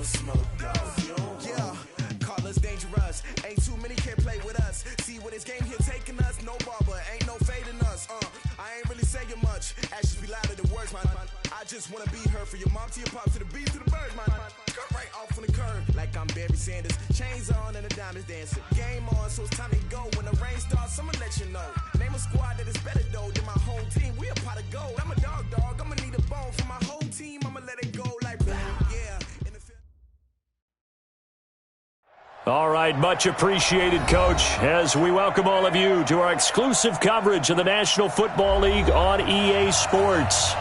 smoke, dog. Yeah, call us dangerous. Ain't too many can play with us. See where this game here taking us. No barber, ain't no fading us. I ain't really saying much. Actions be louder than words, man. I just wanna be heard for your mom to your pop to the beat to the birds, man. Cut right off on the curb like I'm Barry Sanders. Chains on and the diamonds dancing. Game on, so it's time to go. When the rain starts, I'ma let you know. Name a squad that is better though than my home team. We a pot of gold. I'm a dog. I'ma need a bone for my whole team. I'ma let it go like blah. Yeah. All right, much appreciated, Coach, as we welcome all of you to our exclusive coverage of the National Football League on EA Sports.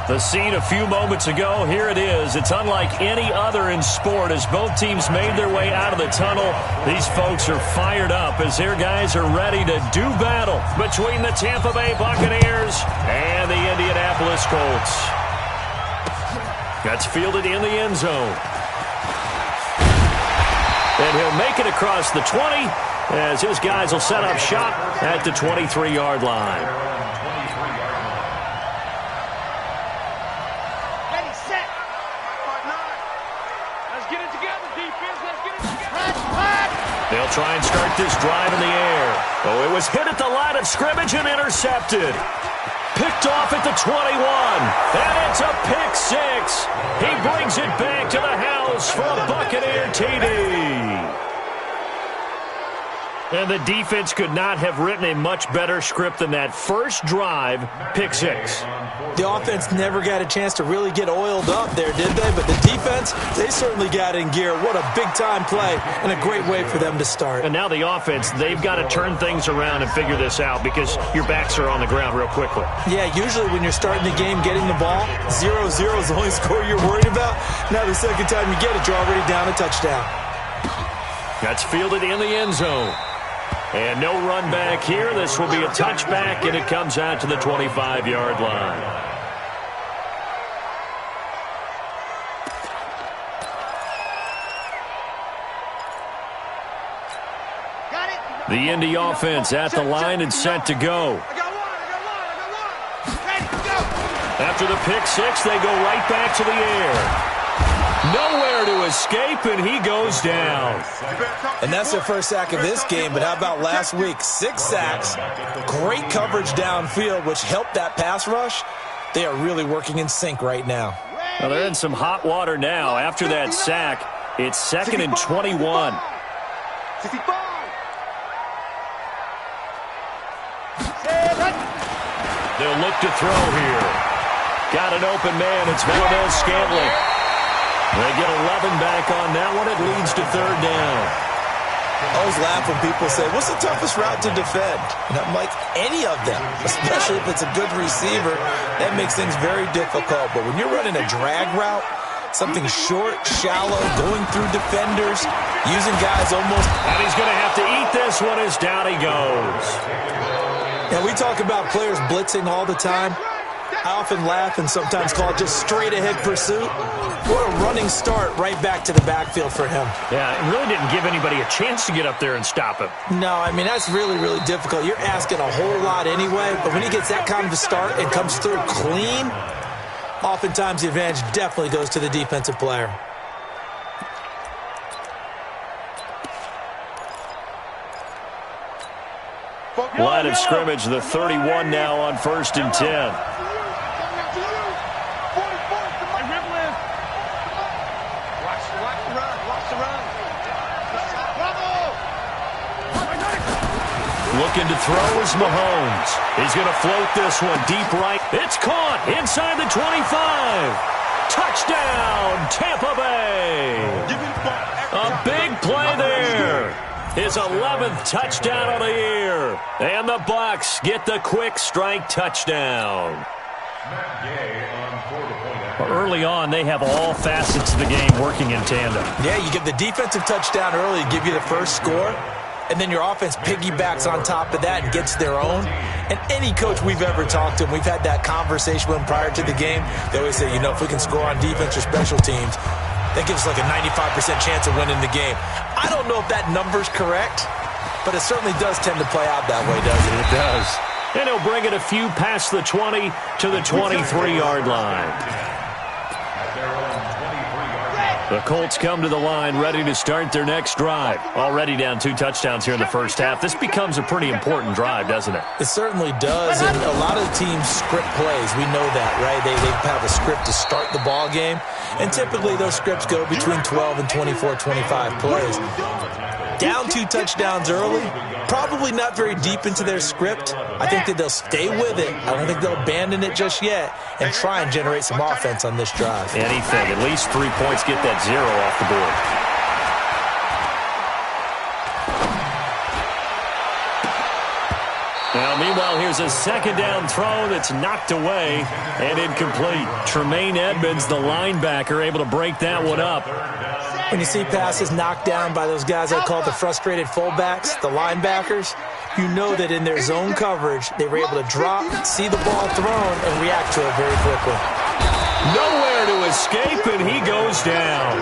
The scene a few moments ago, here it is. It's unlike any other in sport as both teams made their way out of the tunnel. These folks are fired up as their guys are ready to do battle between the Tampa Bay Buccaneers and the Indianapolis Colts. That's fielded in the end zone. And he'll make it across the 20 as his guys will set up shop at the 23-yard line. Ready, set. Let's get it together, defense. Let's get it together. They'll try and start this drive in the air. Oh, it was hit at the line of scrimmage and intercepted. Picked off at the 21. And it's a pick six. He brings it back to the house for a Buccaneer TD. And the defense could not have written a much better script than that first drive, pick six. The offense never got a chance to really get oiled up there, did they? But the defense, they certainly got in gear. What a big-time play and a great way for them to start. And now the offense, they've got to turn things around and figure this out because your backs are on the ground real quickly. Yeah, usually when you're starting the game, getting the ball, 0-0 is the only score you're worried about. Now the second time you get it, you're already down a touchdown. That's fielded in the end zone. And no run back here. This will be a touchback, and it comes out to the 25-yard line. The Indy offense at the line and set to go. After the pick six, they go right back to the air. Nowhere to escape, and he goes down. And that's their first sack of this game, but how about last week? 6 sacks, great coverage downfield, which helped that pass rush. They are really working in sync right now. Well, they're in some hot water now. After that sack, it's 2nd and 21. They'll look to throw here. Got an open man. It's Valdez-Scantling. They get 11 back on that one. It leads to 3rd down. I always laugh when people say, what's the toughest route to defend? And I'm like, any of them, especially if it's a good receiver. That makes things very difficult. But when you're running a drag route, something short, shallow, going through defenders, using guys almost. And he's going to have to eat this one as down he goes. Yeah, we talk about players blitzing all the time. I often laugh and sometimes call it just straight-ahead pursuit. What a running start right back to the backfield for him. Yeah, it really didn't give anybody a chance to get up there and stop him. No, I mean, that's really, really difficult. You're asking a whole lot anyway, but when he gets that kind of a start and comes through clean, oftentimes the advantage definitely goes to the defensive player. Line of scrimmage, the 31 now on 1st and 10. Looking to throw is Mahomes. He's going to float this one deep right. It's caught inside the 25. Touchdown, Tampa Bay. A big play there. His 11th touchdown of the year. And the Bucs get the quick strike touchdown. Early on, they have all facets of the game working in tandem. Yeah, you get the defensive touchdown early, give you the first score, and then your offense piggybacks on top of that and gets their own. And any coach we've ever talked to, and we've had that conversation with them prior to the game, they always say, you know, if we can score on defense or special teams, that gives us like a 95% chance of winning the game. I don't know if that number's correct, but it certainly does tend to play out that way, doesn't it? It does. And he'll bring it a few past the 20 to the 23-yard line. The Colts come to the line ready to start their next drive. Already down 2 touchdowns here in the first half. This becomes a pretty important drive, doesn't it? It certainly does, and a lot of teams script plays. We know that, right? They have a script to start the ball game, and typically those scripts go between 12 and 24, 25 plays. Down 2 touchdowns early, probably not very deep into their script. I think that they'll stay with it. I don't think they'll abandon it just yet and try and generate some offense on this drive. Anything. At least 3 points, get that 0 off the board. Now, meanwhile, here's a second down throw that's knocked away and incomplete. Tremaine Edmonds, the linebacker, able to break that one up. When you see passes knocked down by those guys I call the frustrated fullbacks, the linebackers, you know that in their zone coverage, they were able to drop, see the ball thrown, and react to it very quickly. Nowhere to escape, and he goes down.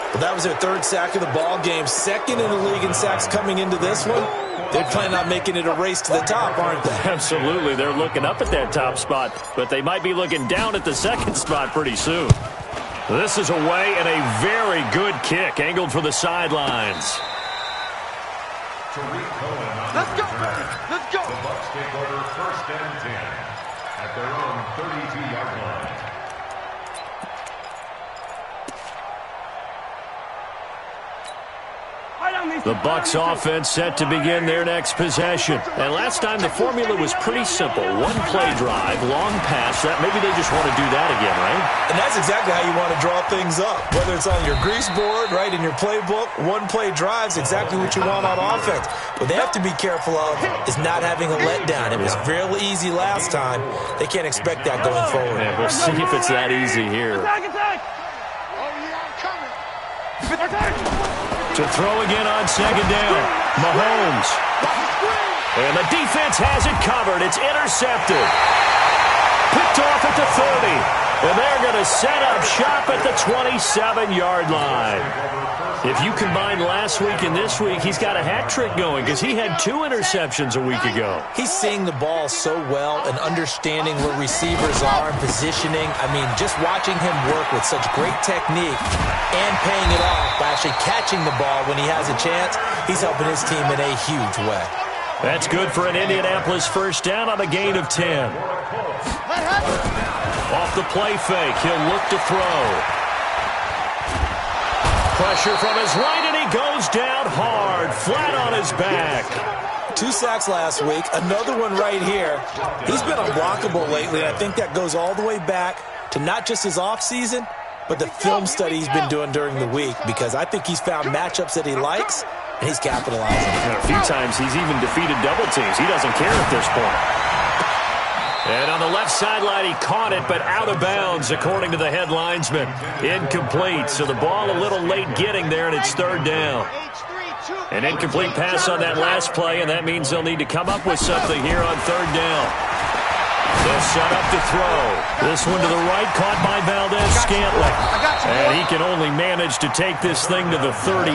Well, that was their 3rd sack of the ball game. 2nd in the league in sacks coming into this one. They're planning on making it a race to the top, aren't they? Absolutely. They're looking up at that top spot, but they might be looking down at the 2nd spot pretty soon. This is away, and a very good kick angled for the sidelines. Let's go. Let's go. The Bucs take over 1st and 10 at their own 32-yard line. The Bucs offense set to begin their next possession. And last time the formula was pretty simple. 1-play drive, long pass. Maybe they just want to do that again, right? And that's exactly how you want to draw things up. Whether it's on your grease board, right, in your playbook, 1-play drive's exactly what you want on offense. What they have to be careful of is not having a letdown. It was real easy last time. They can't expect that going forward. Yeah, we'll see if it's that easy here. To throw again on 2nd down. Mahomes. And the defense has it covered. It's intercepted. Picked off at the 30. And they're going to set up shop at the 27-yard line. If you combine last week and this week, he's got a hat trick going because he had 2 interceptions a week ago. He's seeing the ball so well and understanding where receivers are and positioning. I mean, just watching him work with such great technique and paying it off by actually catching the ball when he has a chance, he's helping his team in a huge way. That's good for an Indianapolis 1st down on a gain of 10. Off the play fake, he'll look to throw. Pressure from his right, and he goes down hard, flat on his back. 2 sacks last week, another one right here. He's been unblockable lately, and I think that goes all the way back to not just his offseason, but the film study he's been doing during the week, because I think he's found matchups that he likes, and he's capitalizing. And a few times he's even defeated double teams. He doesn't care at this point. And on the left sideline, he caught it, but out of bounds, according to the head linesman. Incomplete, so the ball a little late getting there, and it's 3rd down. An incomplete pass on that last play, and that means they'll need to come up with something here on 3rd down. They'll set up to throw. This one to the right, caught by Valdez-Scantling. And he can only manage to take this thing to the 38,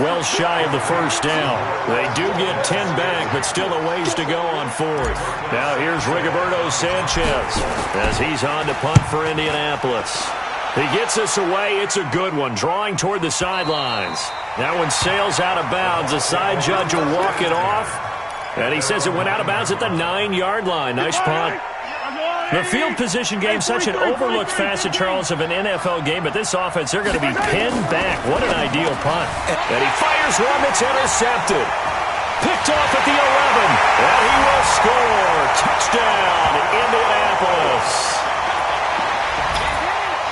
well shy of the 1st down. They do get 10 back, but still a ways to go on 4th. Now here's Rigoberto Sanchez as he's on to punt for Indianapolis. He gets us away. It's a good one, drawing toward the sidelines. That one sails out of bounds. The side judge will walk it off. And he says it went out of bounds at the 9-yard line. Nice punt. The field position game, such an overlooked facet, Charles, of an NFL game, but this offense, they're going to be pinned back. What an ideal punt. And he fires one that's intercepted. Picked off at the 11, and he will score. Touchdown, Indianapolis.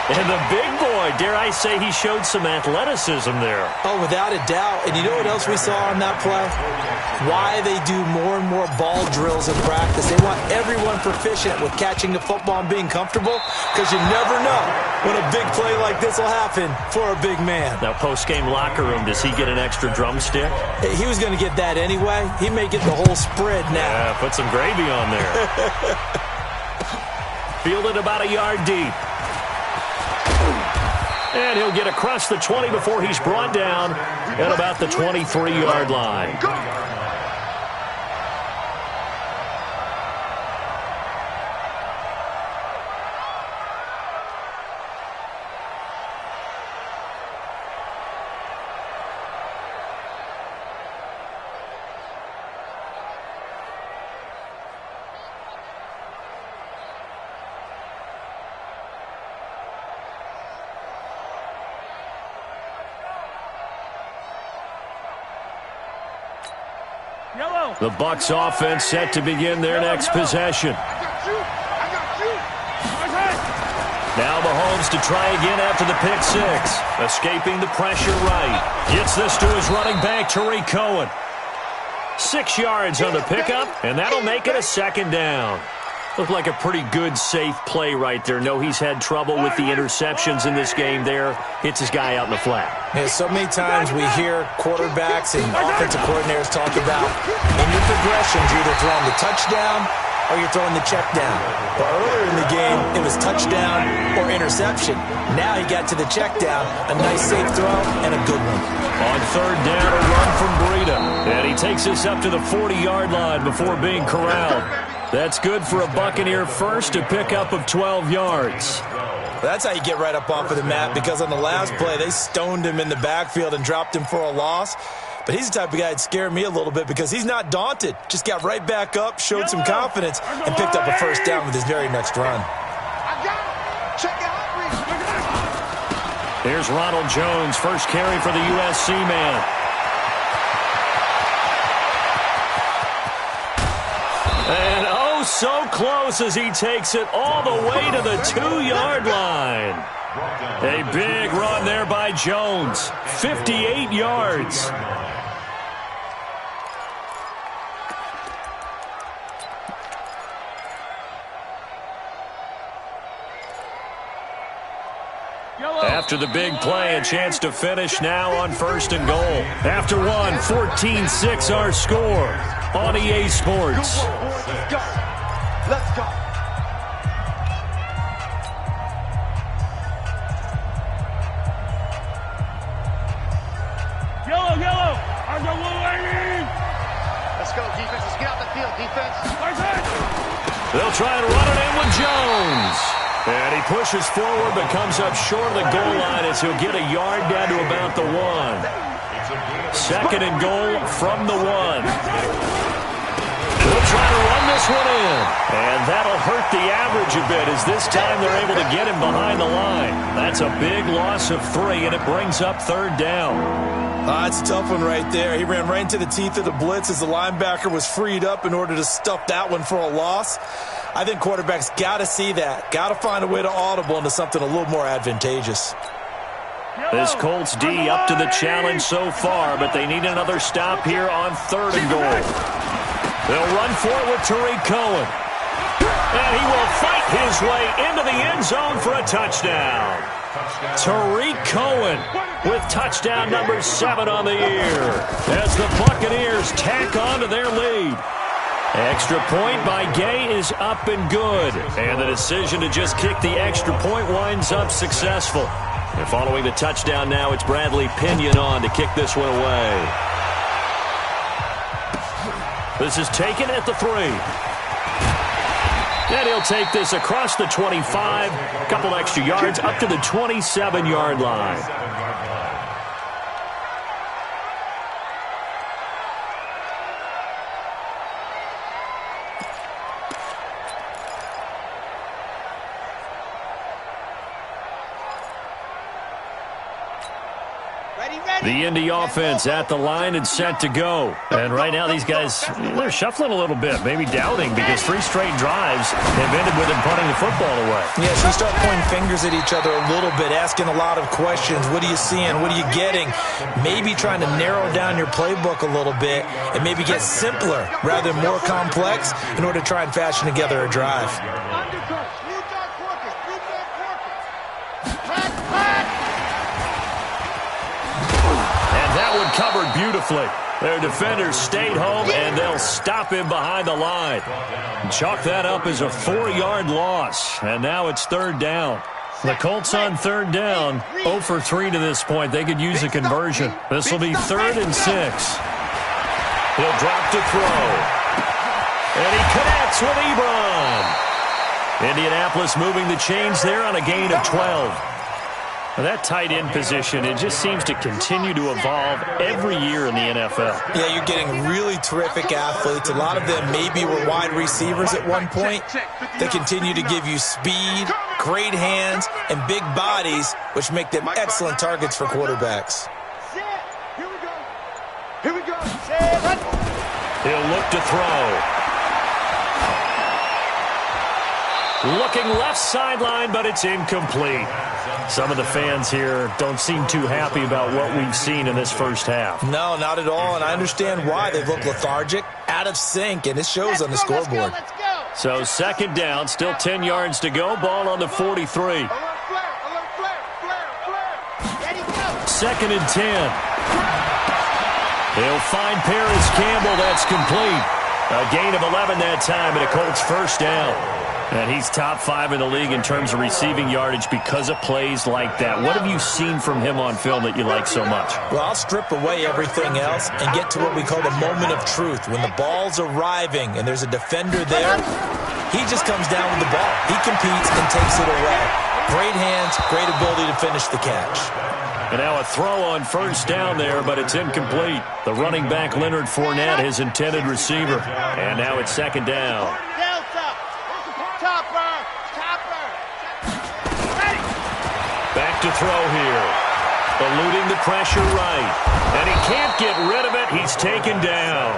And the big boy, dare I say, he showed some athleticism there. Oh, without a doubt. And you know what else we saw on that play? Why they do more and more ball drills in practice. They want everyone proficient with catching the football and being comfortable, because you never know when a big play like this will happen for a big man. Now, post-game locker room, does he get an extra drumstick? He was going to get that anyway. He may get the whole spread now. Yeah, put some gravy on there. Fielded about a yard deep. And he'll get across the 20 before he's brought down at about the 23-yard line. Yellow. The Bucs offense set to begin their next possession. Now Mahomes to try again after the pick six. Escaping the pressure right. Gets this to his running back, Tariq Cohen. 6 yards on the pickup, and that'll make it a second down. Looked like a pretty good, safe play right there. No, he's had trouble with the interceptions in this game there. Hits his guy out in the flat. Yeah, so many times we hear quarterbacks and offensive coordinators talk about in your progressions, you're either throwing the touchdown or you're throwing the check down. But earlier in the game, it was touchdown or interception. Now he got to the check down, a nice safe throw, and a good one. On third down, a run from Breida. And he takes us up to the 40-yard line before being corralled. That's good for a Buccaneer first, a pickup of 12 yards. That's how you get right up off of the mat, because on the last play, they stoned him in the backfield and dropped him for a loss. But he's the type of guy that scared me a little bit because he's not daunted. Just got right back up, showed some confidence, and picked up a first down with his very next run. Here's Ronald Jones, first carry for the USC man. And oh, so close as he takes it all the way to the 2-yard line. A big run there by Jones. 58 yards. After the big play, a chance to finish now on first and goal. After one, 14-6 our score on EA Sports. Let's go. Let's go. Yellow, yellow. Let's go, defense. Let's get out the field, defense. They'll try and run it in with Jones. And he pushes forward but comes up short of the goal line as he'll get a yard down to about the 1. Second and goal from the 1. They'll try to run this one in. And that'll hurt the average a bit as this time they're able to get him behind the line. That's a big loss of 3, and it brings up third down. It's a tough one right there. He ran right into the teeth of the blitz as the linebacker was freed up in order to stuff that one for a loss. I think quarterbacks got to see that. Got to find a way to audible into something a little more advantageous. This Colts D up to the challenge so far, but they need another stop here on third and goal. They'll run for it with Tariq Cohen. And he will fight his way into the end zone for a touchdown. Tariq Cohen with touchdown number 7 on the year as the Buccaneers tack on to their lead. Extra point by Gay is up and good. And the decision to just kick the extra point winds up successful. And following the touchdown now, it's Bradley Pinion on to kick this one away. This is taken at the 3. And he'll take this across the 25. A couple extra yards up to the 27-yard line. The Indy offense at the line and set to go. And right now these guys, they're shuffling a little bit, maybe doubting, because 3 straight drives have ended with them punting the football away. Yeah, so you start pointing fingers at each other a little bit, asking a lot of questions. What are you seeing? What are you getting? Maybe trying to narrow down your playbook a little bit and maybe get simpler rather than more complex in order to try and fashion together a drive. Covered beautifully. Their defenders stayed home, and they'll stop him behind the line. Chalk that up as a 4-yard loss, and now it's third down. The Colts on third down, 0 for 3 to this point. They could use a conversion. This will be 3rd and 6. He'll drop to throw. And he connects with Ebron. Indianapolis moving the chains there on a gain of 12. That tight end position, it just seems to continue to evolve every year in the NFL. Yeah, you're getting really terrific athletes. A lot of them maybe were wide receivers at one point. They continue to give you speed, great hands, and big bodies, which make them excellent targets for quarterbacks. Here we go. Here we go. He'll look to throw. Looking left sideline, but it's incomplete. Some of the fans here don't seem too happy about what we've seen in this first half. No, not at all, and I understand why. They've looked lethargic, out of sync, and it shows on the scoreboard. Let's go. So second down, still 10 yards to go. Ball on the 43. Second and 10. He'll find Paris Campbell. That's complete. A gain of 11 that time, and a Colts first down. And he's top 5 in the league in terms of receiving yardage because of plays like that. What have you seen from him on film that you like so much? Well, I'll strip away everything else and get to what we call the moment of truth. When the ball's arriving and there's a defender there, he just comes down with the ball. He competes and takes it away. Great hands, great ability to finish the catch. And now a throw on first down there, but it's incomplete. The running back, Leonard Fournette, his intended receiver. And now it's second down. Back to throw here. Eluding the pressure right. And he can't get rid of it. He's taken down.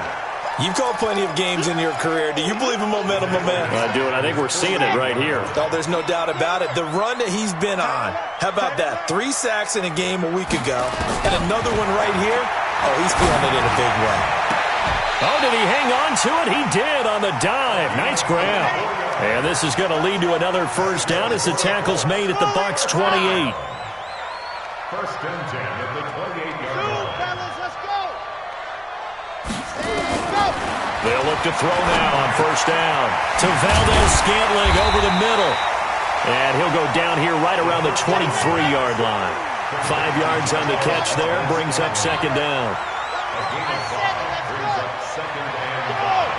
You've called plenty of games in your career. Do you believe in momentum, my man? I do, and I think we're seeing it right here. Oh, there's no doubt about it. The run that he's been on. How about that? 3 sacks in a game a week ago. And another one right here. Oh, he's feeling it in a big way. Oh, did he hang on to it? He did on the dive. Nice grab. And this is going to lead to another first down as the tackle's made at the Bucs 28. First and 10 at the 28-yard line. Let's go. They'll look to throw now on first down to Valdez-Scantling over the middle. And he'll go down here right around the 23-yard line. 5 yards on the catch there, brings up second down. A gain of 5 brings up second and 5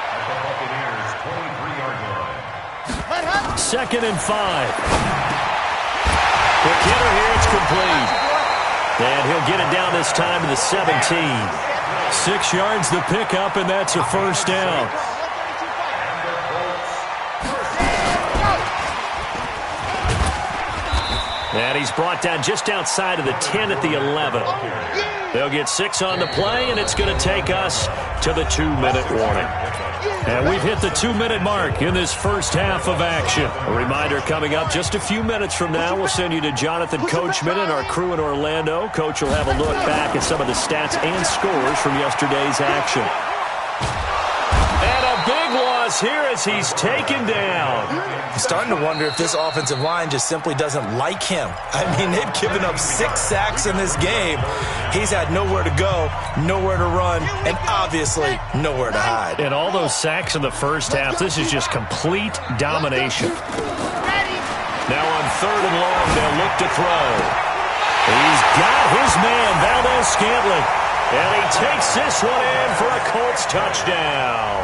at the Buccaneers' 23-yard line. Second and 5. Quick hitter here, it's complete. And he'll get it down this time to the 17. 6 yards the pickup, and that's a first down. And he's brought down just outside of the 10 at the 11. They'll get 6 on the play, and it's going to take us to the 2-minute warning. And we've hit the 2-minute mark in this first half of action. A reminder coming up just a few minutes from now, we'll send you to Jonathan Coachman and our crew in Orlando. Coach will have a look back at some of the stats and scores from yesterday's action. And a big loss here as he's taken down. I'm starting to wonder if this offensive line just simply doesn't like him. I mean, they've given up 6 sacks in this game. He's had nowhere to go, nowhere to run, and obviously nowhere to hide. And all those sacks in the first half, this is just complete domination. Now on third and long, they'll look to throw. He's got his man, Valdez-Scantling. And he takes this one in for a Colts touchdown.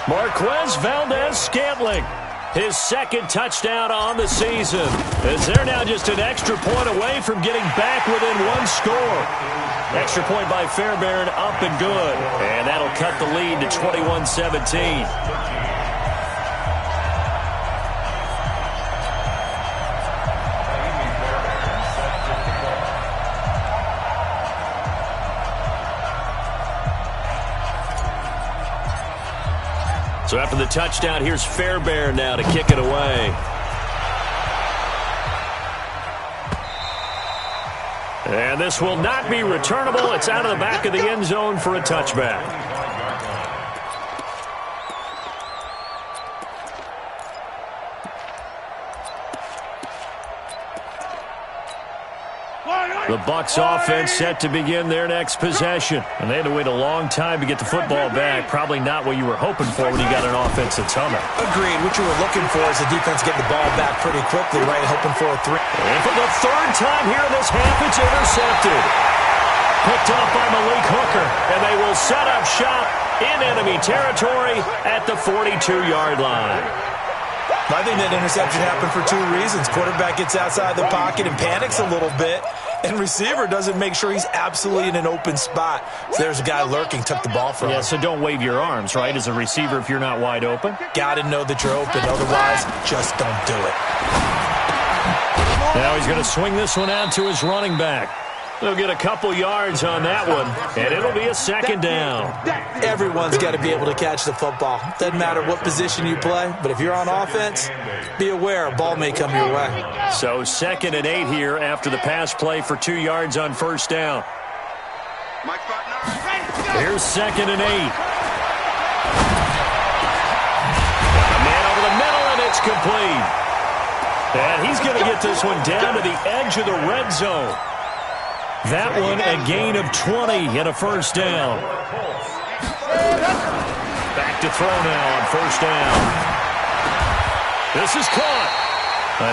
Marquez Valdez-Scantling, his second touchdown on the season, as they're now just an extra point away from getting back within 1 score. Extra point by Fairbairn, up and good. And that'll cut the lead to 21-17. So after the touchdown, here's Fairbairn now to kick it away. And this will not be returnable. It's out of the back of the end zone for a touchback. The Bucs offense set to begin their next possession. And they had to wait a long time to get the football back. Probably not what you were hoping for when you got an offense that's humming. Agreed. What you were looking for is the defense getting the ball back pretty quickly, right? Hoping for a 3. And for the third time here in this half, it's intercepted. Picked off by Malik Hooker. And they will set up shop in enemy territory at the 42-yard line. I think that interception happened for 2 reasons. Quarterback gets outside the pocket and panics a little bit. And receiver doesn't make sure he's absolutely in an open spot. So there's a guy lurking, took the ball from him. Yeah, so don't wave your arms, right, as a receiver if you're not wide open. Got to know that you're open. Otherwise, just don't do it. Now he's going to swing this one out to his running back. They'll get a couple yards on that one, and it'll be a second down. Everyone's got to be able to catch the football. Doesn't matter what position you play, but if you're on offense, be aware a ball may come your way. So 2nd and 8 here after the pass play for 2 yards on first down. Here's 2nd and 8. A man over the middle, and it's complete. And he's going to get this one down to the edge of the red zone. That one a gain of 20 and a first down. Back to throw now on first down. This is caught.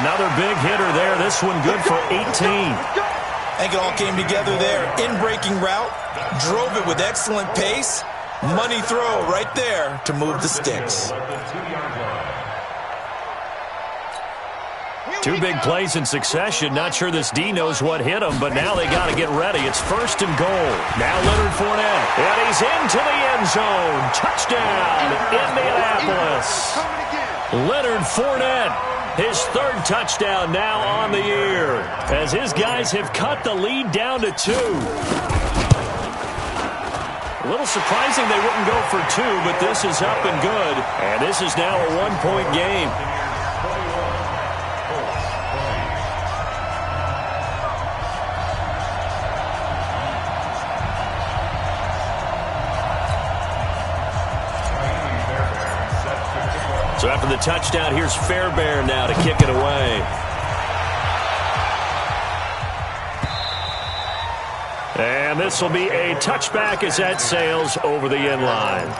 Another big hitter there. This one good for 18. I think it all came together there. In-breaking route, drove it with excellent pace. Money throw right there to move the sticks. 2 big plays in succession. Not sure this D knows what hit him, but now they got to get ready. It's 1st and goal. Now Leonard Fournette. And he's into the end zone. Touchdown, Indianapolis. Leonard Fournette, his 3rd touchdown now on the year, as his guys have cut the lead down to 2. A little surprising they wouldn't go for 2, but this is up and good. And this is now a 1-point game. So after the touchdown, here's Fairbairn now to kick it away. And this will be a touchback as that sails over the end line.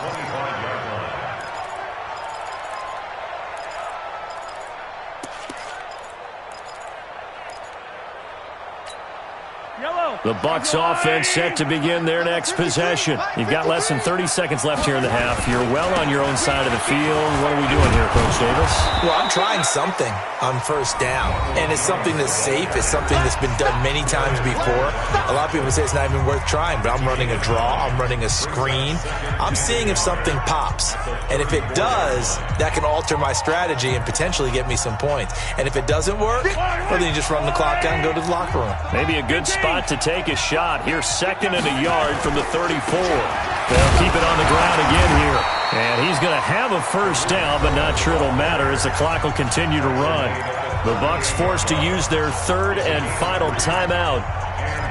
The Bucs offense set to begin their next possession. You've got less than 30 seconds left here in the half. You're well on your own side of the field. What are we doing here, Coach Davis? Well, I'm trying something on first down, and it's something that's safe. It's something that's been done many times before. A lot of people say it's not even worth trying, but I'm running a draw. I'm running a screen. I'm seeing if something pops, and if it does, that can alter my strategy and potentially get me some points. And if it doesn't work, well, then you just run the clock out and go to the locker room. Maybe a good spot to take a shot. Here's 2nd and a yard from the 34. They'll keep it on the ground again here. And he's going to have a first down, but not sure it'll matter as the clock will continue to run. The Bucs forced to use their 3rd and final timeout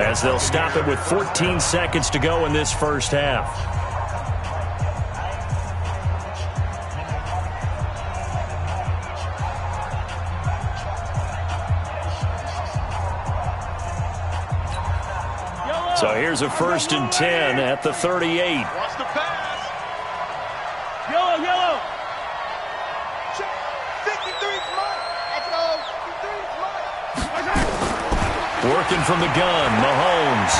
as they'll stop it with 14 seconds to go in this first half. So here's a 1st and 10 at the 38. Watch the pass. Yellow, yellow. 53's mine. Let's go. 53's mine. Working from the gun, Mahomes.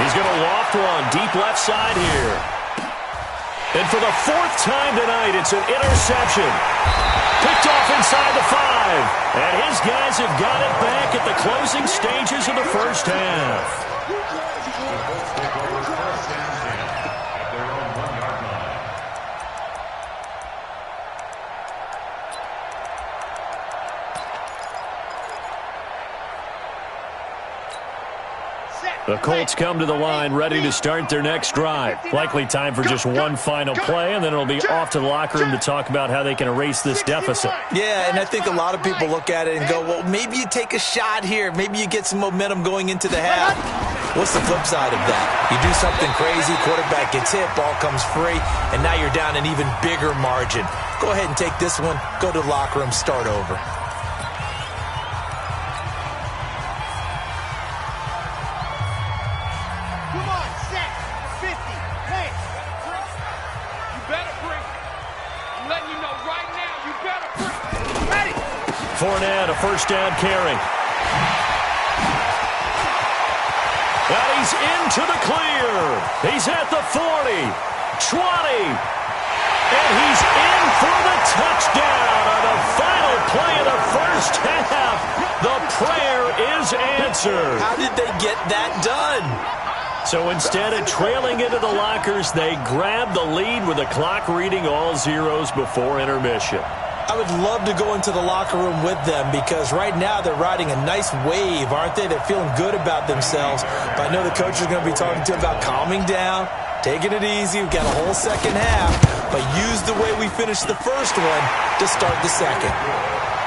He's going to loft one deep left side here. And for the 4th time tonight, it's an interception. Picked off inside the 5. And his guys have got it back at the closing stages of the first half. The Colts come to the line ready to start their next drive. Likely time for just one final play, and then it'll be off to the locker room to talk about how they can erase this deficit. Yeah, and I think a lot of people look at it and go, well, maybe you take a shot here. Maybe you get some momentum going into the half. What's the flip side of that? You do something crazy, quarterback gets hit, ball comes free, and now you're down an even bigger margin. Go ahead and take this one, go to the locker room, start over. Fournette, a first down carry. And he's into the clear. He's at the 40, 20, and he's in for the touchdown on the final play of the first half. The prayer is answered. How did they get that done? So instead of trailing into the lockers, they grabbed the lead with the clock reading all zeros before intermission. I would love to go into the locker room with them because right now they're riding a nice wave, aren't they? They're feeling good about themselves. But I know the coach is going to be talking to them about calming down, taking it easy. We've got a whole second half, but use the way we finished the first one to start the second.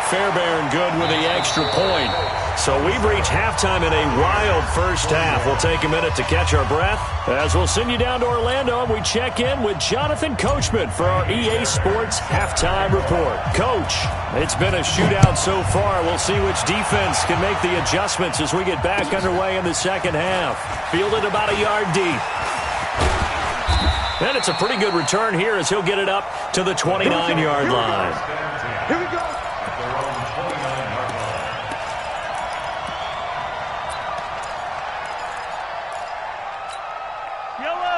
Fairbairn good with the extra point. So we've reached halftime in a wild first half. We'll take a minute to catch our breath as we'll send you down to Orlando and we check in with Jonathan Coachman for our EA Sports Halftime Report. Coach, it's been a shootout so far. We'll see which defense can make the adjustments as we get back underway in the second half. Fielded about a yard deep. And it's a pretty good return here as he'll get it up to the 29-yard line. Here we go.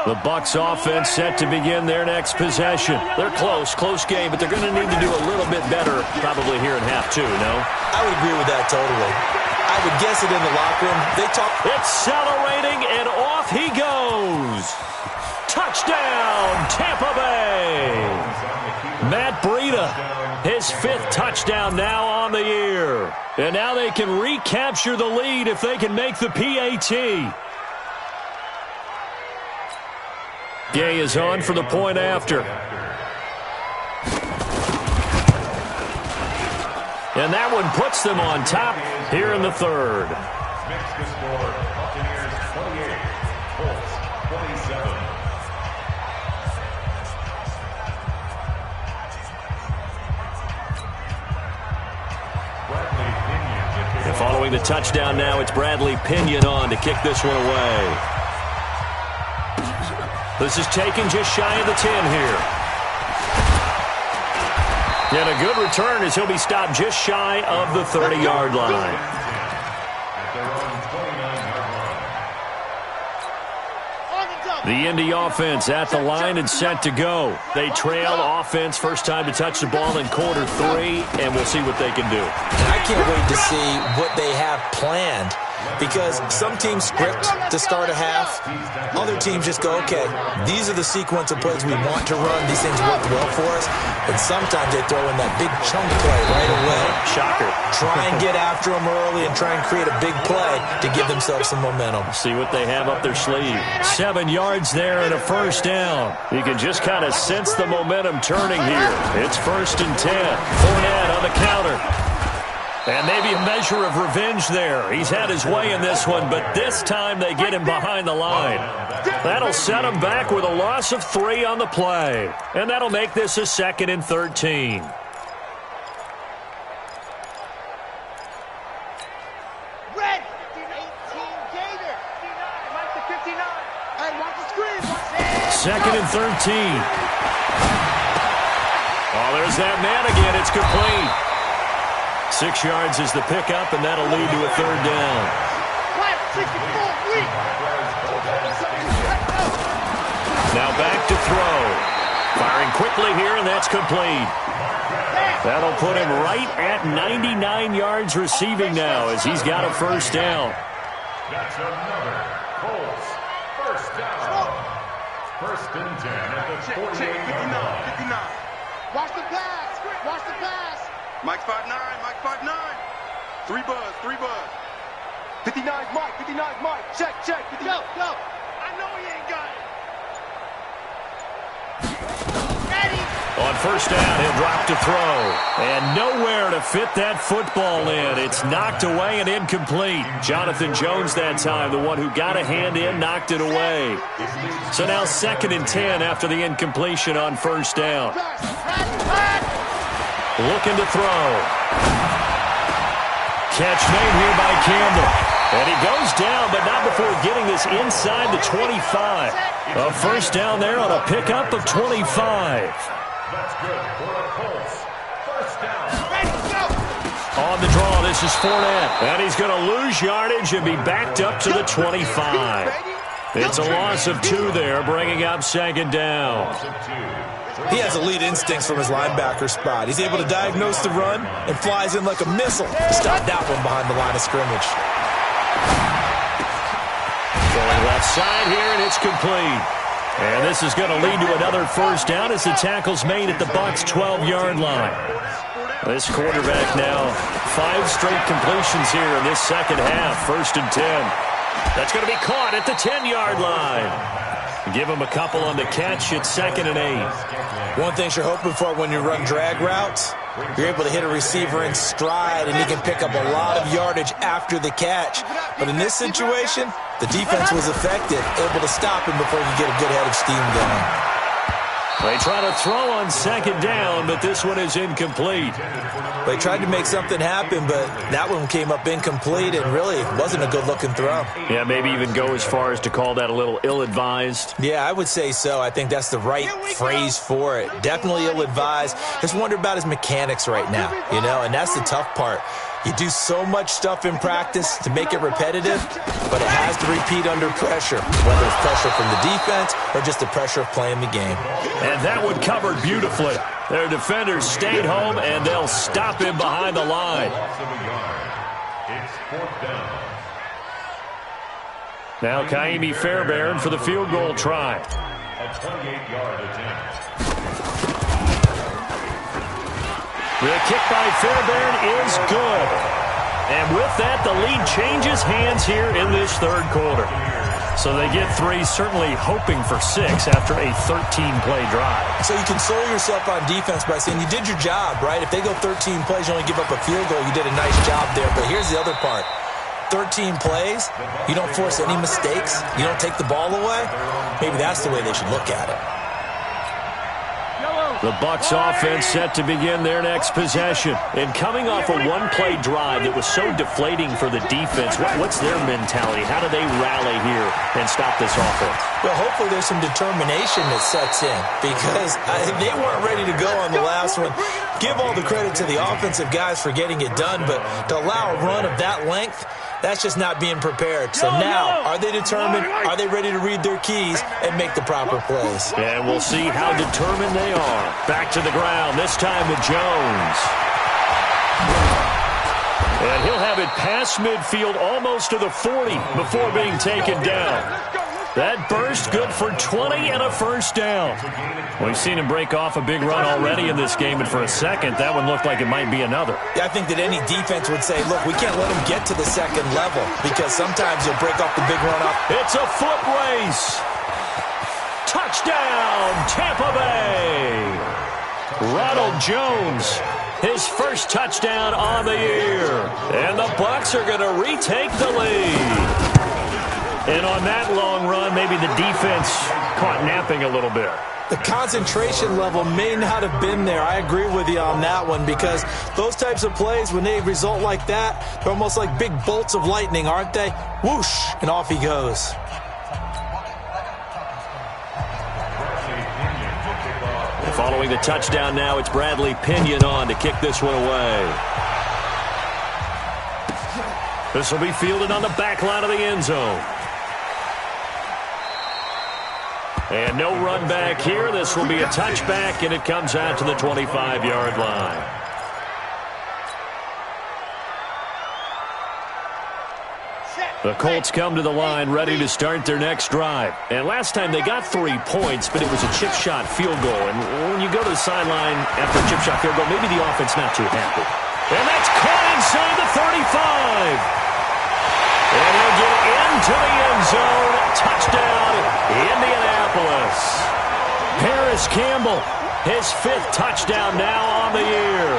The Bucs offense set to begin their next possession. They're close game, but they're going to need to do a little bit better probably here in half two, no? I would agree with that totally. I would guess it in the locker room. They talk. Accelerating, and off he goes. Touchdown, Tampa Bay. Matt Breida, his 5th touchdown now on the year. And now they can recapture the lead if they can make the PAT. Gay is on for the point after. And that one puts them on top here in the third. Makes the score Buccaneers 28, Colts 27. Bradley Pinion. And following the touchdown now, it's Bradley Pinion on to kick this one away. This is taken just shy of the 10 here. And a good return as he'll be stopped just shy of the 30-yard line. The Indy offense at the line and set to go. They trail offense first time to touch the ball in quarter 3, and we'll see what they can do. I can't wait to see what they have planned. Because some teams script to start a half. Other teams just go, okay, these are the sequence of plays we want to run. These things work well for us. And sometimes they throw in that big chunk play right away. Shocker. Try and get after them early and try and create a big play to give themselves some momentum. See what they have up their sleeve. 7 yards there and a first down. You can just kind of sense the momentum turning here. It's 1st and 10. Fournette on the counter. And maybe a measure of revenge there. He's had his way in this one, but this time they get him behind the line. That'll set him back with a loss of 3 on the play. And that'll make this a 2nd and 13. Red, 18 Gator. 59, Mike the 59. Hey, watch the screen. 2nd and 13. Oh, there's that man again. It's complete. 6 yards is the pickup, and that'll lead to a 3rd down. Now back to throw. Firing quickly here, and that's complete. That'll put him right at 99 yards receiving now as he's got a first down. That's another Colts first down. 1st and 10 at the 48-yard line. 59. Watch the pass. Watch the pass. Mike's 5'9", Mike 5'9". 3 buzz. 59's Mike, 59's Mike. Check. Go. I know he ain't got it. Ready. On first down, he'll drop to throw. And nowhere to fit that football in. It's knocked away and incomplete. Jonathan Jones that time, the one who got a hand in, knocked it away. So now 2nd and 10 after the incompletion on first down. Looking to throw. Catch made here by Campbell. And he goes down, but not before getting this inside the 25. A first down there on a pickup of 25. That's good for the Colts. First down. On the draw, this is Fournette. And he's going to lose yardage and be backed up to the 25. It's a loss of 2 there, bringing up 2nd down. He has elite instincts from his linebacker spot. He's able to diagnose the run and flies in like a missile to stop that one behind the line of scrimmage. Going left side here, and it's complete. And this is going to lead to another first down as the tackle's made at the Bucs' 12-yard line. This quarterback now, 5 straight completions here in this second half. 1st and 10. That's going to be caught at the 10-yard line. Give him a couple on the catch. It's 2nd and 8. One thing you're hoping for when you run drag routes, you're able to hit a receiver in stride, and he can pick up a lot of yardage after the catch. But in this situation, the defense was effective, able to stop him before he could get a good head of steam going. They try to throw on 2nd down, but this one is incomplete. They tried to make something happen, but that one came up incomplete, and really wasn't a good-looking throw. Yeah, maybe even go as far as to call that a little ill-advised. Yeah, I would say so. I think that's the right phrase for it. Definitely ill-advised. Just wonder about his mechanics right now, and that's the tough part. You do so much stuff in practice to make it repetitive, but it has to repeat under pressure, whether it's pressure from the defense or just the pressure of playing the game. And that one covered beautifully. Their defenders stayed home, and they'll stop him behind the line. It's 4th down. Now Kaimi Fairbairn for the field goal try. A 28-yard attempt. The kick by Fairbairn is good. And with that, the lead changes hands here in this 3rd quarter. So they get 3, certainly hoping for 6 after a 13-play drive. So you console yourself on defense by saying you did your job, right? If they go 13 plays, you only give up a field goal, you did a nice job there. But here's the other part. 13 plays, you don't force any mistakes, you don't take the ball away. Maybe that's the way they should look at it. The Bucs offense set to begin their next possession. And coming off a 1-play drive that was so deflating for the defense, what's their mentality? How do they rally here and stop this offense? Well, hopefully there's some determination that sets in, because they weren't ready to go on the last one. Give all the credit to the offensive guys for getting it done, but to allow a run of that length, that's just not being prepared. So now, are they determined? Are they ready to read their keys and make the proper plays? And we'll see how determined they are. Back to the ground, this time with Jones. And he'll have it past midfield, almost to the 40 before being taken down. That burst good for 20 and a 1st down. We've seen him break off a big run already in this game, and for a second, that one looked like it might be another. Yeah, I think that any defense would say, look, we can't let him get to the 2nd level, because sometimes he'll break off the big run up. It's a foot race. Touchdown, Tampa Bay. Ronald Jones, his 1st touchdown on the year. And the Bucs are going to retake the lead. And on that long run, maybe the defense caught napping a little bit. The concentration level may not have been there. I agree with you on that one, because those types of plays, when they result like that, they're almost like big bolts of lightning, aren't they? Whoosh, and off he goes. Following the touchdown now, it's Bradley Pinion on to kick this one away. This will be fielded on the back line of the end zone. And no run back here. This will be a touchback, and it comes out to the 25-yard line. The Colts come to the line ready to start their next drive. And last time they got 3 points, but it was a chip shot field goal. And when you go to the sideline after a chip shot field goal, maybe the offense not too happy. And that's caught inside the 35. And he'll get into the end zone. Touchdown, Indianapolis. Paris Campbell, his 5th touchdown now on the year.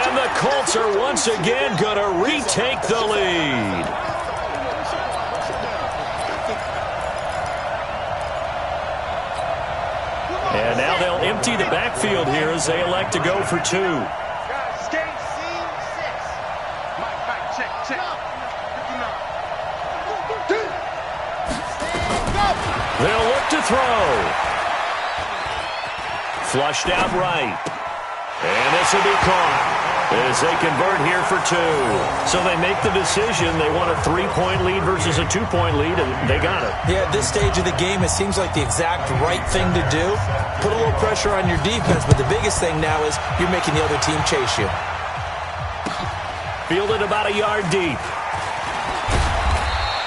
And the Colts are once again going to retake the lead. And now they'll empty the backfield here as they elect to go for 2. They'll look to throw. Flushed out right. And this will be caught as they convert here for 2. So they make the decision. They want a 3-point lead versus a 2-point lead, and they got it. Yeah, at this stage of the game, it seems like the exact right thing to do. Put a little pressure on your defense, but the biggest thing now is you're making the other team chase you. Fielded about a yard deep.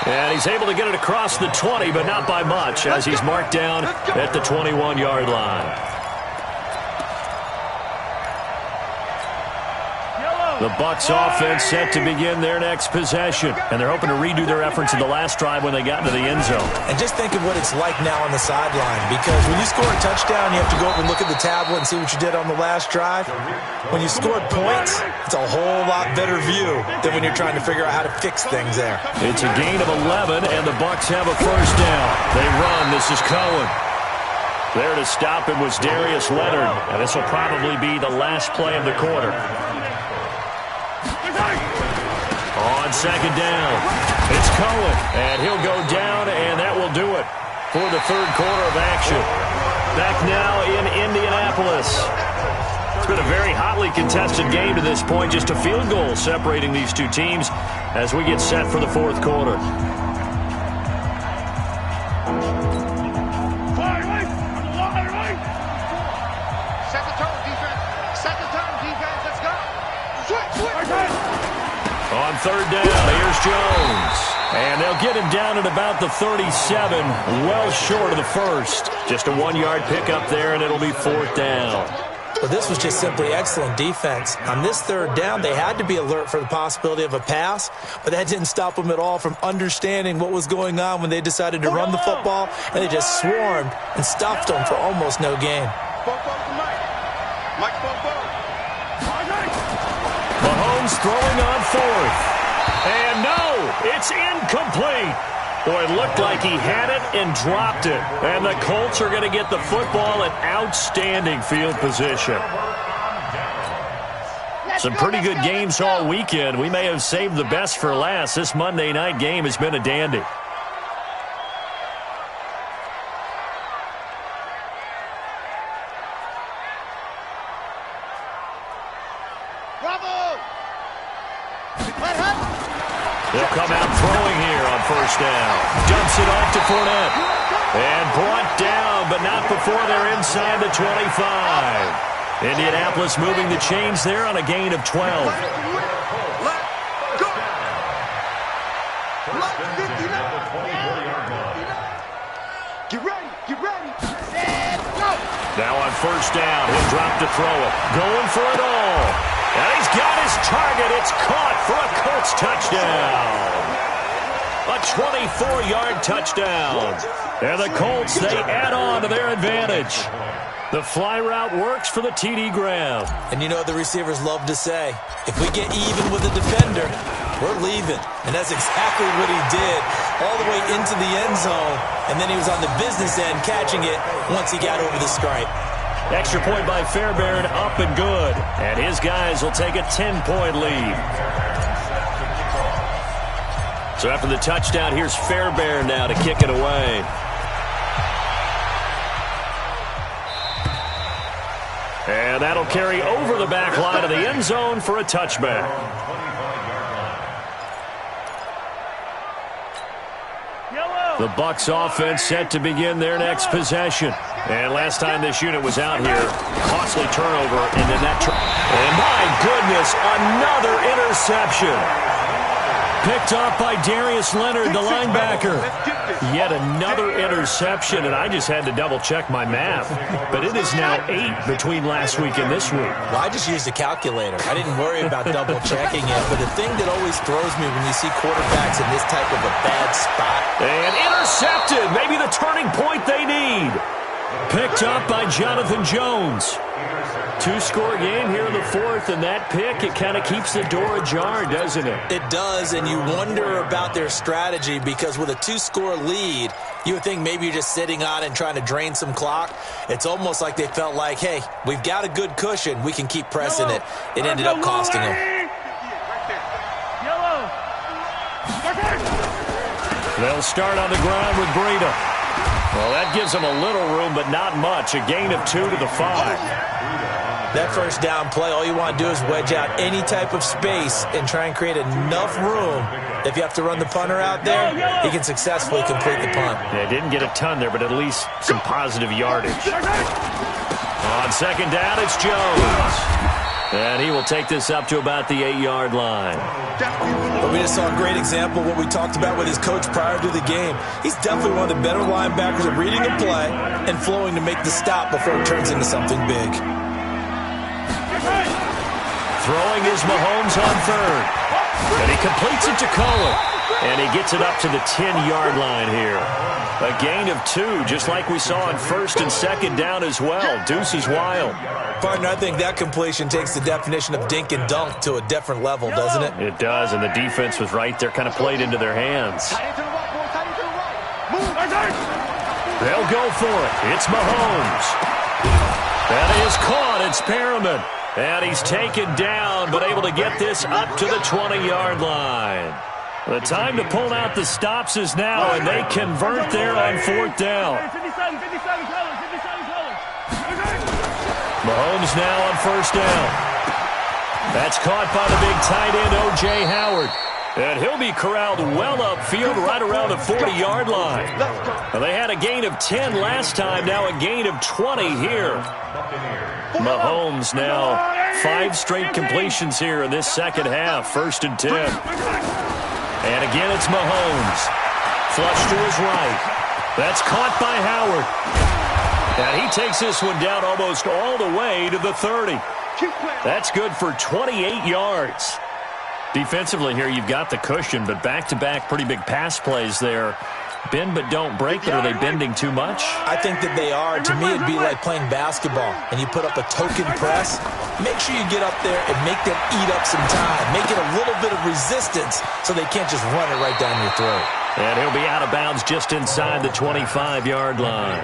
And he's able to get it across the 20, but not by much, as he's marked down at the 21-yard line. The Bucs offense set to begin their next possession. And they're hoping to redo their efforts in the last drive when they got into the end zone. And just think of what it's like now on the sideline. Because when you score a touchdown, you have to go over and look at the tablet and see what you did on the last drive. When you scored points, it's a whole lot better view than when you're trying to figure out how to fix things there. It's a gain of 11, and the Bucs have a first down. They run. This is Cohen. There to stop him was Darius Leonard, and this will probably be the last play of the quarter. On second down, it's Cohen, and he'll go down, and that will do it for the third quarter of action. Back now in Indianapolis. It's been a very hotly contested game to this point, just a field goal separating these two teams as we get set for the fourth quarter. On third down, here's Jones. And they'll get him down at about the 37, well short of the first. Just a 1-yard pickup there, and it'll be fourth down. Well, this was just simply excellent defense. On this third down, they had to be alert for the possibility of a pass, but that didn't stop them at all from understanding what was going on when they decided to run the football, and they just swarmed and stuffed them for almost no gain. Mahomes throwing on fourth. And no, it's incomplete. Boy, it looked like he had it and dropped it. And the Colts are going to get the football in outstanding field position. Some pretty good games all weekend. We may have saved the best for last. This Monday night game has been a dandy. They'll come out throwing here on first down. Dumps it off to Fournette. And brought down, but not before they're inside the 25. Indianapolis moving the chains there on a gain of 12. Get ready, get ready. Now on first down, he'll drop to throw it. Going for it all. And he's got his target. It's caught for a Colts touchdown. A 24-yard touchdown. And the Colts, they add on to their advantage. The fly route works for the TD Graham. And you know what the receivers love to say? If we get even with a defender, we're leaving. And that's exactly what he did all the way into the end zone. And then he was on the business end catching it once he got over the stripe. Extra point by Fairbairn, up and good. And his guys will take a 10-point lead. So after the touchdown, here's Fairbairn now to kick it away. And that'll carry over the back line of the end zone for a touchback. The Bucs offense set to begin their next possession. And last time this unit was out here, costly turnover, and then that and my goodness, another interception. Picked off by Darius Leonard, the linebacker. Yet another interception, and I just had to double-check my math. But it is now 8 between last week and this week. Well, I just used a calculator. I didn't worry about double-checking it. But the thing that always throws me when you see quarterbacks in this type of a bad spot. And intercepted. Maybe the turning point they need. Picked up by Jonathan Jones. 2-score game here in the fourth, and that pick, it kind of keeps the door ajar, doesn't it? It does, and you wonder about their strategy because with a 2-score lead, you would think maybe you're just sitting on and trying to drain some clock. It's almost like they felt like, hey, we've got a good cushion. We can keep pressing it. It ended up costing them. They'll start on the ground with Breida. Well, that gives them a little room, but not much. A gain of 2 to the 5. That first down play, all you want to do is wedge out any type of space and try and create enough room. If you have to run the punter out there, he can successfully complete the punt. Yeah, didn't get a ton there, but at least some positive yardage. On second down, it's Jones. And he will take this up to about the 8-yard line. But we just saw a great example of what we talked about with his coach prior to the game. He's definitely one of the better linebackers at reading a play and flowing to make the stop before it turns into something big. Throwing is Mahomes on third. And he completes it to Kohler. And he gets it up to the 10-yard line here. A gain of 2, just like we saw on first and second down as well. Deuce is wild. Partner, I think that completion takes the definition of dink and dunk to a different level, doesn't it? It does, and the defense was right there, kind of played into their hands. They'll go for it. It's Mahomes. That is caught. It's Perriman. And he's taken down, but able to get this up to the 20-yard line. The time to pull out the stops is now, and they convert there on fourth down. Mahomes now on first down. That's caught by the big tight end, O.J. Howard. And he'll be corralled well upfield right around the 40-yard line. Well, they had a gain of 10 last time, now a gain of 20 here. Mahomes now 5 straight completions here in this second half, 1st and 10. And again, it's Mahomes. Flush to his right. That's caught by Howard. And he takes this one down almost all the way to the 30. That's good for 28 yards. Defensively here, you've got the cushion, but back-to-back pretty big pass plays there. Bend but don't break, but are they bending too much? I think that they are. To me, it'd be like playing basketball, and you put up a token press. Make sure you get up there and make them eat up some time. Make it a little bit of resistance so they can't just run it right down your throat. And he'll be out of bounds just inside the 25-yard line.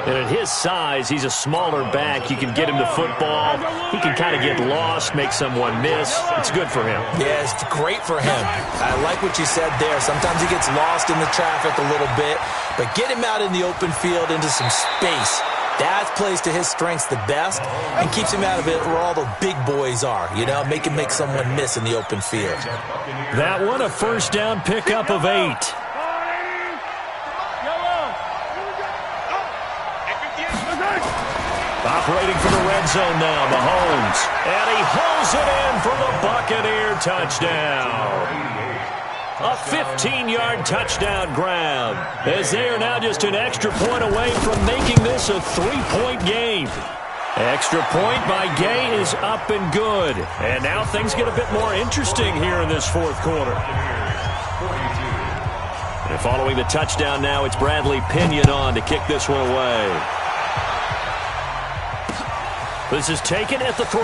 And at his size, he's a smaller back. You can get him to football. He can kind of get lost, make someone miss. It's good for him. Yeah, it's great for him. I like what you said there. Sometimes he gets lost in the traffic a little bit, but get him out in the open field into some space. That plays to his strengths the best and keeps him out of it where all the big boys are, you know, make someone miss in the open field. That one, a first down pickup of 8. Operating for the red zone now, Mahomes. And he hauls it in for the Buccaneer touchdown. A 15-yard touchdown grab, as they are now just an extra point away from making this a 3-point game. Extra point by Gay is up and good. And now things get a bit more interesting here in this fourth quarter. And following the touchdown now, it's Bradley Pinion on to kick this one away. This is taken at the 3.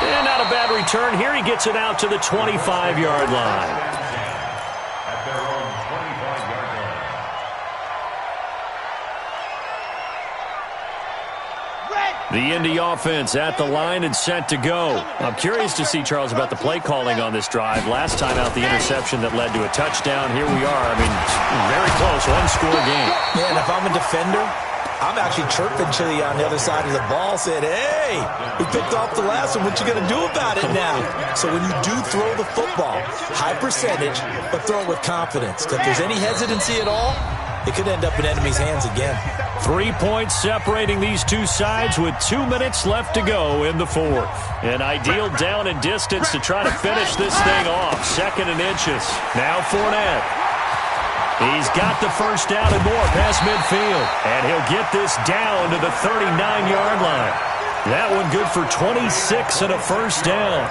And not a bad return here. He gets it out to the 25-yard line. At their own 25-yard line. The Indy offense at the line and set to go. I'm curious to see, Charles, about the play calling on this drive. Last time out, the interception that led to a touchdown. Here we are. I mean, very close, one-score game. Yeah, and if I'm a defender, I'm actually chirping Chili on the other side of the ball, saying, hey, we picked off the last one. What you going to do about it now? So when you do throw the football, high percentage, but throw it with confidence. Because if there's any hesitancy at all, it could end up in enemy's hands again. 3 points separating these two sides with 2 minutes left to go in the fourth. An ideal down and distance to try to finish this thing off. 2nd and inches. Now Fournette. He's got the first down and more past midfield. And he'll get this down to the 39-yard line. That one good for 26 and a first down.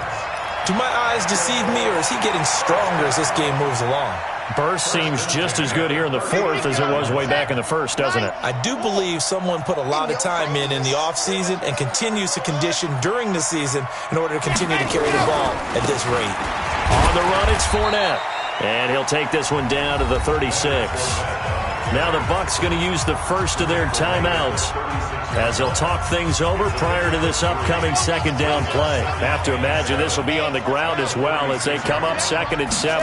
Do my eyes deceive me, or is he getting stronger as this game moves along? Burst seems just as good here in the fourth as it was way back in the first, doesn't it? I do believe someone put a lot of time in the offseason and continues to condition during the season in order to continue to carry the ball at this rate. On the run, it's Fournette. And he'll take this one down to the 36. Now the Bucs going to use the first of their timeouts as they'll talk things over prior to this upcoming second down play. Have to imagine this will be on the ground as well as they come up 2nd and 7.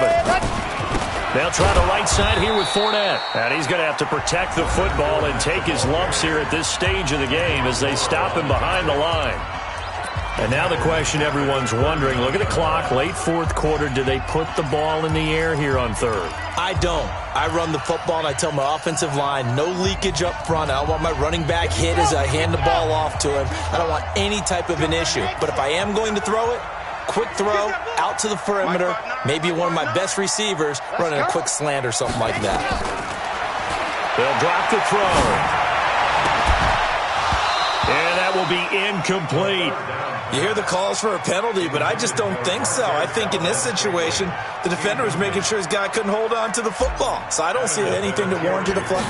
They'll try the right side here with Fournette. And he's going to have to protect the football and take his lumps here at this stage of the game as they stop him behind the line. And now the question everyone's wondering, look at the clock, late fourth quarter, do they put the ball in the air here on third? I don't. I run the football and I tell my offensive line, no leakage up front. I don't want my running back hit as I hand the ball off to him. I don't want any type of an issue. But if I am going to throw it, quick throw, out to the perimeter, maybe one of my best receivers running a quick slant or something like that. They'll drop the throw. And that will be incomplete. You hear the calls for a penalty, but I just don't think so. I think in this situation, the defender was making sure his guy couldn't hold on to the football. So I don't see anything to warrant a flag.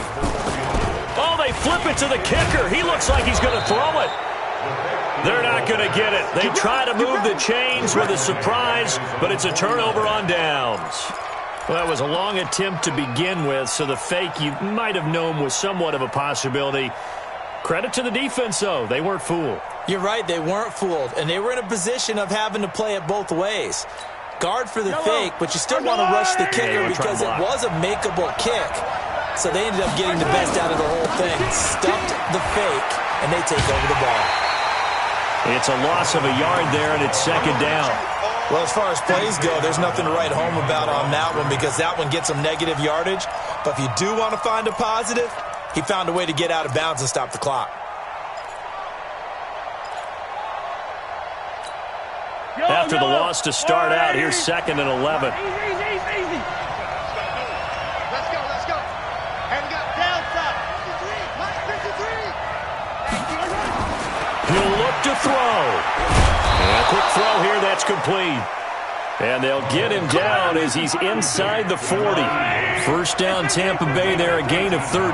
Oh, they flip it to the kicker. He looks like he's going to throw it. They're not going to get it. They try to move the chains with a surprise, but it's a turnover on downs. Well, that was a long attempt to begin with, so the fake you might have known was somewhat of a possibility. Credit to the defense, though. They weren't fooled. You're right. They weren't fooled, and they were in a position of having to play it both ways. Guard for the fake, but you still want to rush the kicker because it was a makeable kick. So they ended up getting the best out of the whole thing. Stuffed the fake, and they take over the ball. It's a loss of a yard there, and it's second down. Well, as far as plays go, there's nothing to write home about on that one because that one gets some negative yardage. But if you do want to find a positive, he found a way to get out of bounds and stop the clock. After the loss to start out, here's 2nd and 11. Easy. Let's go. And we got downside. 53. He'll look to throw. And a quick throw here, that's complete. And they'll get him down as he's inside the 40. First down, Tampa Bay there, a gain of 13.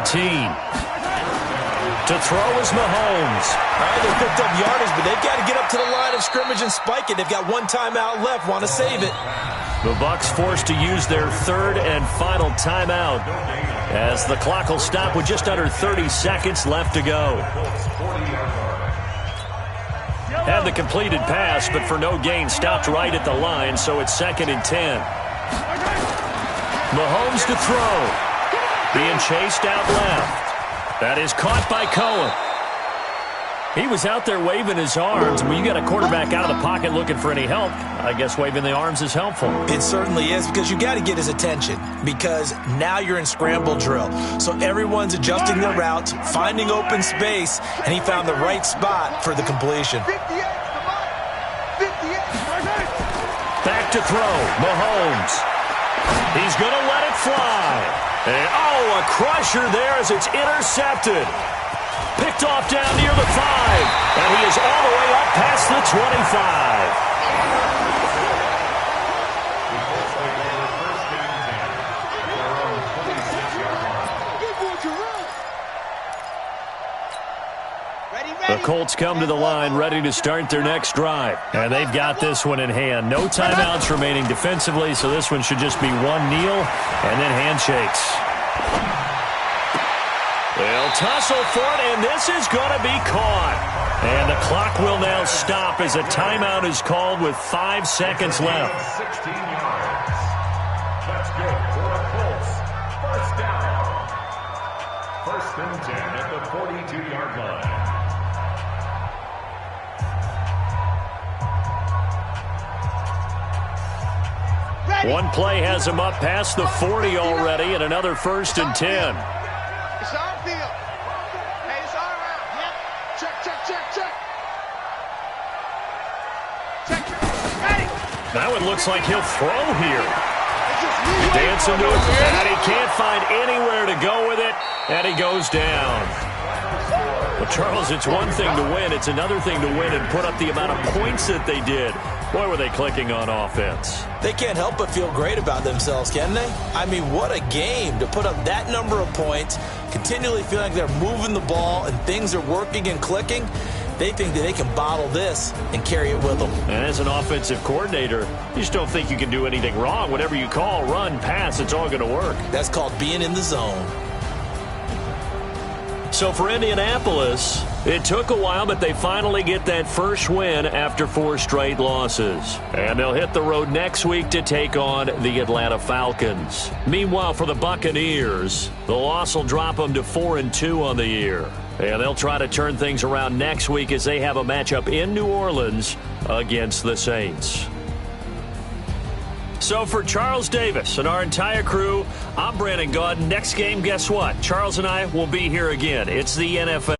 To throw is Mahomes. All right, they picked up yardage, but they've got to get up to the line of scrimmage and spike it. They've got one timeout left, want to save it. The Bucs forced to use their third and final timeout as the clock will stop with just under 30 seconds left to go. Had the completed pass, but for no gain, stopped right at the line, so it's 2nd and 10. Mahomes to throw. Being chased out left. That is caught by Cohen. He was out there waving his arms. When you got a quarterback out of the pocket looking for any help, I guess waving the arms is helpful. It certainly is because you got to get his attention because now you're in scramble drill. So everyone's adjusting their routes, finding open space, and he found the right spot for the completion. 58. Back to throw. Mahomes. He's going to let it fly. And, oh, a crusher there as it's intercepted. Picked off down near the 5. And he is all the way up past the 25. The Colts come to the line ready to start their next drive. And they've got this one in hand. No timeouts remaining defensively, so this one should just be one kneel and then handshakes. They'll tussle for it, and this is going to be caught. And the clock will now stop as a timeout is called with 5 seconds left. 16 yards. That's good for the Colts. First down. 1st and 10 at the 42-yard line. One play has him up past the 40 already, and another 1st and 10. It's our field. Hey, it's our round. Yep. Check. Ready. That one looks like he'll throw here. Dance into it, and he can't find anywhere to go with it, and he goes down. Well, Charles, it's one thing to win. It's another thing to win and put up the amount of points that they did. Boy, were they clicking on offense. They can't help but feel great about themselves, can they? I mean, what a game to put up that number of points, continually feeling like they're moving the ball and things are working and clicking. They think that they can bottle this and carry it with them. And as an offensive coordinator, you just don't think you can do anything wrong. Whatever you call, run, pass, it's all going to work. That's called being in the zone. So for Indianapolis, it took a while, but they finally get that first win after 4 straight losses. And they'll hit the road next week to take on the Atlanta Falcons. Meanwhile, for the Buccaneers, the loss will drop them to 4-2 on the year. And they'll try to turn things around next week as they have a matchup in New Orleans against the Saints. So for Charles Davis and our entire crew, I'm Brandon Gaudin. Next game, guess what? Charles and I will be here again. It's the NFL.